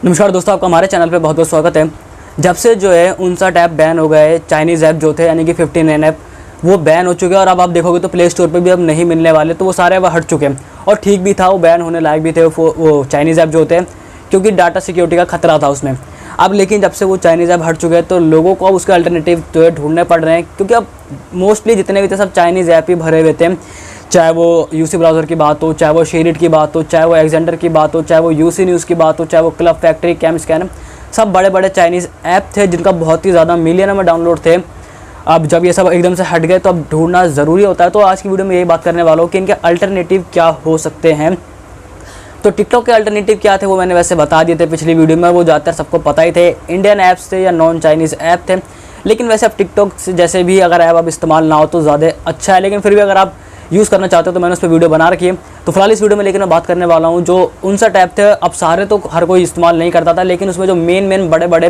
नमस्कार दोस्तों, आपका हमारे चैनल पे बहुत बहुत स्वागत है। जब से जो है 59 ऐप बैन हो गए, चाइनीज़ ऐप जो थे यानी कि 59 ऐप वो बैन हो चुके हैं और अब आप देखोगे तो प्ले स्टोर पे भी अब नहीं मिलने वाले, तो वो सारे अब हट चुके हैं। और ठीक भी था, वो बैन होने लायक भी थे वो चाइनीज़ ऐप जो होते हैं, क्योंकि डाटा सिक्योरिटी का खतरा था उसमें। अब लेकिन जब से वो चाइनीज़ ऐप हट चुके हैं तो लोगों को अब उसके अल्टरनेटिव जो है ढूंढने पड़ रहे हैं, क्योंकि अब मोस्टली जितने भी थे सब चाइनीज़ ऐप ही भरे हुए थे। चाहे वो यूसी ब्राउज़र की बात हो, चाहे वो शेरिट की बात हो, चाहे वो एक्जेंडर की बात हो, चाहे वो यूसी न्यूज़ की बात हो, चाहे वो क्लब फैक्ट्री, कैम स्कैनर, सब बड़े बड़े चाइनीज़ ऐप थे जिनका बहुत ही ज़्यादा मिलियनों में डाउनलोड थे। अब जब ये सब एकदम से हट गए तो अब ढूंढना ज़रूरी होता है। तो आज की वीडियो में यही बात करने वाला हूँ कि इनके अल्टरनेटिव क्या हो सकते हैं। तो टिकटॉक के अल्टरनेटिव क्या थे वो मैंने वैसे बता दिए थे पिछली वीडियो में, वो ज़्यादातर सबको पता ही थे। इंडियन ऐप्स थे या नॉन चाइनीज़ ऐप थे, लेकिन वैसे अब टिकटॉक से जैसे भी अगर ऐप अब इस्तेमाल ना हो तो ज़्यादा अच्छा है, लेकिन फिर भी अगर आप यूज़ करना चाहते हो तो मैंने उस पर वीडियो बना रखी है। तो फिलहाल इस वीडियो में लेकिन मैं बात करने वाला हूँ जो 59 ऐप थे। अब सारे तो हर कोई इस्तेमाल नहीं करता था, लेकिन उसमें जो मेन बड़े बड़े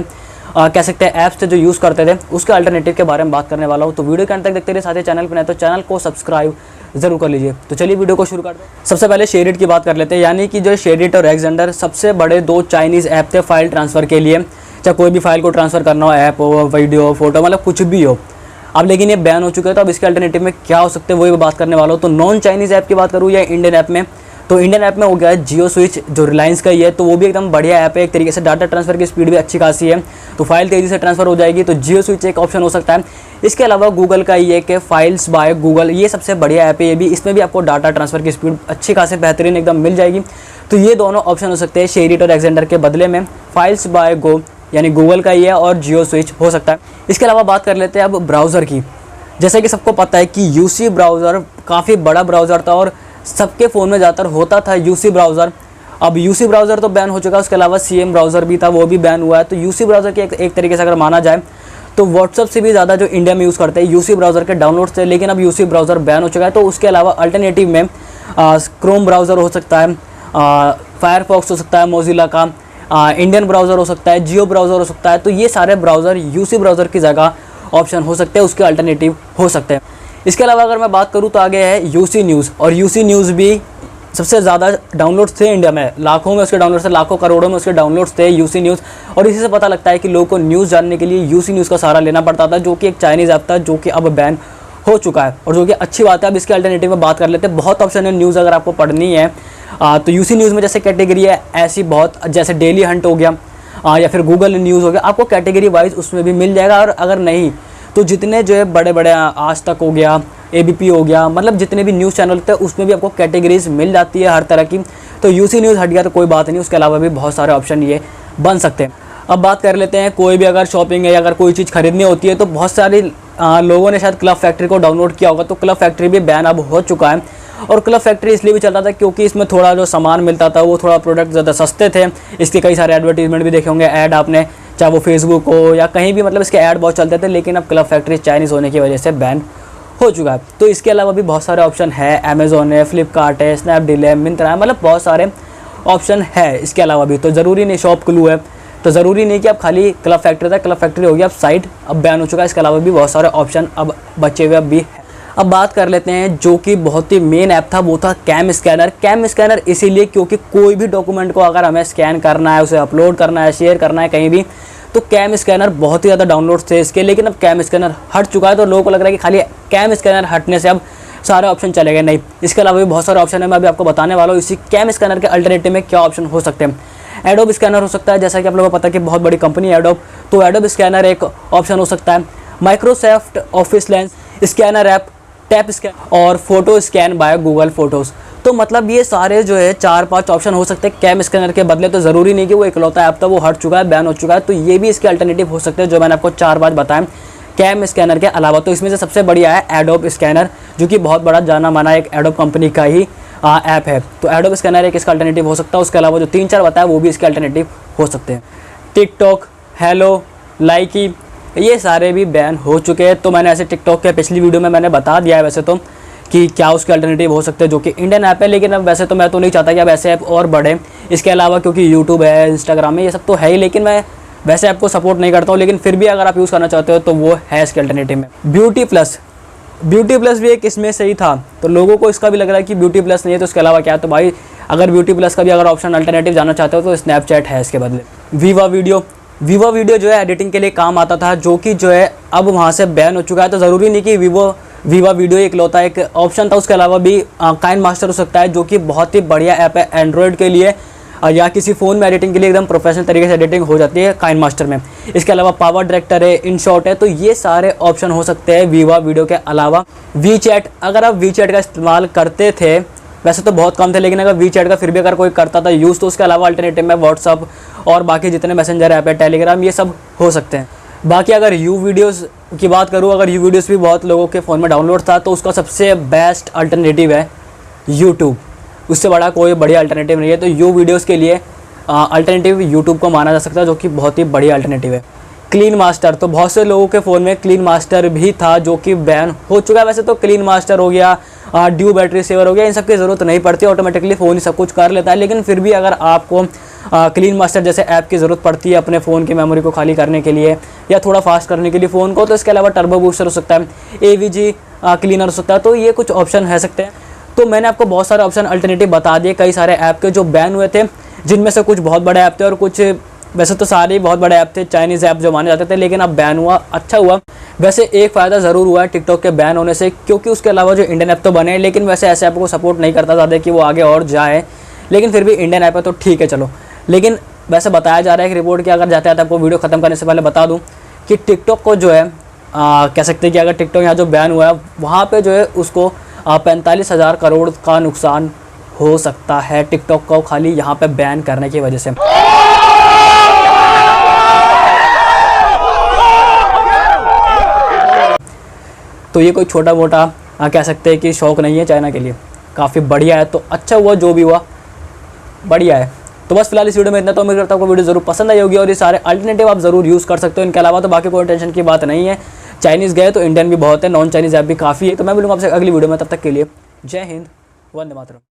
कह सकते हैं ऐप्स थे जो यूज़ करते थे, उसके अल्टरनेटिव के बारे में बात करने वाला हूँ। तो वीडियो के अंत तक देखते रहिए, साथ ही चैनल पर नहीं तो चैनल को सब्सक्राइब जरूर कर लीजिए। तो चलिए वीडियो को शुरू करते हैं। सबसे पहले शेरिट की बात कर लेते हैं, यानी कि जो शेरिट और एक्जेंडर सबसे बड़े दो चाइनीज़ ऐप थे फाइल ट्रांसफ़र के लिए। चाहे कोई भी फाइल को ट्रांसफ़र करना हो, ऐप हो, वीडियो, फोटो, मतलब कुछ भी हो। अब लेकिन ये बैन हो चुका है, तो अब इसके अल्टरनेटिव में क्या हो सकते हैं वही बात करने वाला हूँ। तो नॉन चाइनीज़ ऐप की बात करूँ या इंडियन ऐप में, तो इंडियन ऐप में हो गया है जियो स्विच, जो रिलायंस का ही है। तो वो भी एकदम बढ़िया ऐप है, एक तरीके से डाटा ट्रांसफ़र की स्पीड भी अच्छी खासी है, तो फाइल तेज़ी से ट्रांसफ़र हो जाएगी। तो जियो स्विच एक ऑप्शन हो सकता है। इसके अलावा गूगल का ये कि फाइल्स बाय गूगल, ये सबसे बढ़िया ऐप है ये भी। इसमें भी आपको डाटा ट्रांसफ़र की स्पीड अच्छी खासी बेहतरीन एकदम मिल जाएगी। तो ये दोनों ऑप्शन हो सकते हैं शेरिट और एक्जेंडर के बदले में। फाइल्स बाय गो यानी गूगल का ही है और जियो स्विच हो सकता है। इसके अलावा बात कर लेते हैं अब ब्राउज़र की। जैसे कि सबको पता है कि यूसी ब्राउज़र काफ़ी बड़ा ब्राउज़र था और सबके फ़ोन में ज़्यादातर होता था यूसी ब्राउज़र। अब यूसी ब्राउज़र तो बैन हो चुका है, उसके अलावा सीएम ब्राउज़र भी था, वो भी बैन हुआ है। तो यूसी ब्राउज़र के एक तरीके से अगर माना जाए तो व्हाट्सअप से भी ज़्यादा जो इंडिया में यूज़ करते हैं यूसी ब्राउज़र के डाउनलोड से, लेकिन अब यूसी ब्राउज़र बैन हो चुका है। तो उसके अलावा अल्टरनेटिव में क्रोम ब्राउज़र हो सकता है, फायरफॉक्स हो सकता है मोज़िला का, इंडियन ब्राउज़र हो सकता है, जियो ब्राउज़र हो सकता है। तो ये सारे ब्राउज़र यूसी ब्राउज़र की जगह ऑप्शन हो सकते हैं, उसके अल्टरनेटिव हो सकते हैं। इसके अलावा अगर मैं बात करूँ तो आगे है यूसी न्यूज़, और यूसी न्यूज़ भी सबसे ज़्यादा डाउनलोड्स थे इंडिया में, लाखों में उसके डाउनलोड्स थे, लाखों करोड़ों में उसके डाउनलोड्स थे यूसी न्यूज़। और इसी से पता लगता है कि लोगों को न्यूज़ जानने के लिए यूसी न्यूज़ का सहारा लेना पड़ता था, जो कि एक चाइनीज़ ऐप था जो कि अब बैन हो चुका है, और जो कि अच्छी बात है। अब इसके अल्टरनेटिव में बात कर लेते हैं। बहुत ऑप्शन है न्यूज़ अगर आपको पढ़नी है तो यूसी न्यूज़ में जैसे कैटेगरी है ऐसी बहुत, जैसे डेली हंट हो गया या फिर गूगल न्यूज़ हो गया, आपको कैटेगरी वाइज उसमें भी मिल जाएगा। और अगर नहीं तो जितने जो है बड़े बड़े आज तक हो गया, एबीपी हो गया, मतलब जितने भी न्यूज़ चैनल होते हैं उसमें भी आपको कैटेगरीज मिल जाती है हर तरह की। तो यूसी न्यूज़ हट गया तो कोई बात नहीं, उसके अलावा भी बहुत सारे ऑप्शन ये बन सकते हैं। अब बात कर लेते हैं, कोई भी अगर शॉपिंग है या अगर कोई चीज़ खरीदनी होती है तो बहुत सारे लोगों ने शायद क्लब फैक्ट्री को डाउनलोड किया होगा। तो क्लब फैक्ट्री भी बैन अब हो चुका है, और क्लब फैक्ट्री इसलिए भी चलता था क्योंकि इसमें थोड़ा जो सामान मिलता था वो थोड़ा प्रोडक्ट ज़्यादा सस्ते थे। इसके कई सारे एडवर्टीजमेंट भी देखे होंगे, ऐड आपने, चाहे वो फेसबुक हो या कहीं भी, मतलब इसके ऐड बहुत चलते थे। लेकिन अब क्लब फैक्ट्री चाइनीज़ होने की वजह से बैन हो चुका है। तो इसके अलावा भी बहुत सारे ऑप्शन है, अमेज़ॉन है, फ्लिपकार्ट है, स्नैपडील है, मिंत्रा है, मतलब बहुत सारे ऑप्शन है इसके अलावा भी। तो ज़रूरी नहीं, शॉप क्लू है, तो ज़रूरी नहीं कि अब खाली क्लब फैक्ट्री था, क्लब फैक्ट्री हो गया अब साइट, अब बैन हो चुका है। इसके अलावा भी बहुत सारे ऑप्शन अब बचे हुए भी है। अब बात कर लेते हैं जो कि बहुत ही मेन ऐप था, वो था कैम स्कैनर। कैम स्कैनर इसीलिए क्योंकि कोई भी डॉक्यूमेंट को अगर हमें स्कैन करना है, उसे अपलोड करना है, शेयर करना है कहीं भी, तो कैम स्कैनर बहुत ही ज़्यादा डाउनलोड थे इसके। लेकिन अब कैम स्कैनर हट चुका है, तो लोगों को लग रहा है कि खाली कैम स्कैनर हटने से अब सारे ऑप्शन चले गए। नहीं, इसके अलावा भी बहुत सारे ऑप्शन है, मैं अभी आपको बताने वाला हूँ। इसी कैम स्कैनर के अल्टरनेटिव में क्या ऑप्शन हो सकते हैं। एडोब स्कैनर हो सकता है, जैसा कि आप लोगों को पता है कि बहुत बड़ी कंपनी है एडोब, तो एडोब स्कैनर एक ऑप्शन हो सकता है। Microsoft Office Lens scanner app, tap scan, और photo scan by Google Photos. तो मतलब ये सारे जो है 4-5 ऑप्शन हो सकते हैं कैम स्कैनर के बदले। तो ज़रूरी नहीं कि वो इकलौता ऐप था, वो हट चुका है, बैन हो चुका है। तो ये भी इसके अल्टरनेटिव हो सकते हैं जो मैंने आपको 4 बार बताया कैम स्कैनर के अलावा। तो इसमें से सबसे बढ़िया है एडोब स्कैनर, जो कि बहुत बड़ा जाना माना एक एडोब कंपनी का ही ऐप है। तो एडोब स्कैनर एक इसका अल्टरनेटिव हो सकता है। उसके अलावा जो 3-4 बताया वो भी इसके अल्टरनेटिव हो सकते हैं। टिकटॉक, हेलो, लाइकी, ये सारे भी बैन हो चुके हैं। तो मैंने ऐसे टिकटॉक के पिछली वीडियो में मैंने बता दिया है वैसे तो कि क्या उसके अल्टरनेटिव हो सकते हैं, जो कि इंडियन ऐप है। लेकिन अब वैसे तो मैं तो नहीं चाहता कि अब ऐसे ऐप और बढ़े इसके अलावा, क्योंकि यूट्यूब है, इंस्टाग्राम है, ये सब तो है ही। लेकिन मैं वैसे ऐप को सपोर्ट नहीं करता हूँ, लेकिन फिर भी अगर आप यूज़ करना चाहते हो तो वो है इसके अल्टरनेटिव में। ब्यूटी प्लस भी एक इसमें सही था, तो लोगों को इसका भी लग रहा है कि ब्यूटी प्लस नहीं है तो इसके अलावा क्या है। तो भाई अगर ब्यूटी प्लस का भी अगर ऑप्शन अल्टरनेटिव जाना चाहते हो तो स्नैपचैट है इसके बदले। वीवा वीडियो जो है एडिटिंग के लिए काम आता था, जो कि जो है अब वहाँ से बैन हो चुका है। तो ज़रूरी नहीं कि वीवा वीडियो इकलौता एक ऑप्शन था, उसके अलावा भी काइनमास्टर हो सकता है, जो कि बहुत ही बढ़िया ऐप है एंड्रॉयड के लिए या किसी फ़ोन में एडिटिंग के लिए एकदम प्रोफेशनल तरीके से एडिटिंग हो जाती है काइनमास्टर में। इसके अलावा पावर डायरेक्टर है, इनशॉट है, तो ये सारे ऑप्शन हो सकते हैं वीवा वीडियो के अलावा। वी चैट, अगर आप वी चैट का इस्तेमाल करते थे, वैसे तो बहुत कम थे, लेकिन अगर वी चैट का फिर भी अगर कोई करता था यूज़, तो उसके अलावा अल्टरनेटिव में व्हाट्सअप और बाकी जितने मैसेंजर ऐप है, टेलीग्राम, ये सब हो सकते हैं। बाकी अगर यू वीडियोज़ की बात करूँ, अगर यू वीडियोज़ भी बहुत लोगों के फ़ोन में डाउनलोड था, तो उसका सबसे बेस्ट अल्टरनेटिव है यूट्यूब। उससे बड़ा कोई बढ़िया अल्टरनेटिव नहीं है। तो यू वीडियोज़ के लिए अल्टरनेटिव यूट्यूब को माना जा सकता है, जो कि बहुत ही बढ़िया अल्टरनेटिव है। क्लीन मास्टर, तो बहुत से लोगों के फ़ोन में क्लीन मास्टर भी था, जो कि बैन हो चुका है। वैसे तो क्लीन मास्टर हो गया, ड्यू बैटरी सेवर हो गया, इन सब की ज़रूरत नहीं पड़ती, ऑटोमेटिकली फ़ोन ही सब कुछ कर लेता है। लेकिन फिर भी अगर आपको क्लीन मास्टर जैसे ऐप की ज़रूरत पड़ती है अपने फ़ोन की मेमोरी को खाली करने के लिए या थोड़ा फास्ट करने के लिए फ़ोन को, तो इसके अलावा टर्बो बूस्टर हो सकता है, AVG क्लीनर हो सकता है, तो ये कुछ ऑप्शन है सकते हैं। तो मैंने आपको बहुत सारे ऑप्शन अल्टरनेटिव बता दिए, कई सारे ऐप के जो बैन हुए थे, जिनमें से कुछ बहुत बड़े ऐप थे और कुछ, वैसे तो सारे ही बहुत बड़े ऐप थे, चाइनीज़ ऐप जो माने जाते थे, लेकिन अब बैन हुआ, अच्छा हुआ। वैसे एक फ़ायदा ज़रूर हुआ है टिकटॉक के बैन होने से, क्योंकि उसके अलावा जो इंडियन ऐप तो बने, लेकिन वैसे ऐसे ऐप को सपोर्ट नहीं करता ज़्यादा कि वो आगे और जाए, लेकिन फिर भी इंडियन ऐप है तो ठीक है चलो। लेकिन वैसे बताया जा रहा है कि रिपोर्ट की, अगर जाते आते आपको वीडियो ख़त्म करने से पहले बता दूँ कि टिकटॉक को जो है कह सकते हैं कि अगर टिकटॉक यहाँ जो बैन हुआ है, वहाँ पर जो है उसको 45,000 करोड़ का नुकसान हो सकता है टिकटॉक को खाली यहाँ पे बैन करने की वजह से। तो ये कोई छोटा मोटा कह सकते हैं कि शौक नहीं है चाइना के लिए, काफ़ी बढ़िया है। तो अच्छा हुआ, जो भी हुआ बढ़िया है। तो बस फिलहाल इस वीडियो में इतना। तो उम्मीद करता हूँ आपको वीडियो ज़रूर पसंद आई होगी और ये सारे अल्टरनेटिव आप ज़रूर यूज़ कर सकते हो। इनके अलावा तो बाकी कोई टेंशन की बात नहीं है। चाइनीज़ गए तो इंडियन भी बहुत है, नॉन चाइनीज़ ऐप भी काफ़ी है। तो मैं मिलूंगा आपसे अगली वीडियो में, तब तक के लिए जय हिंद, वंदे मातरम।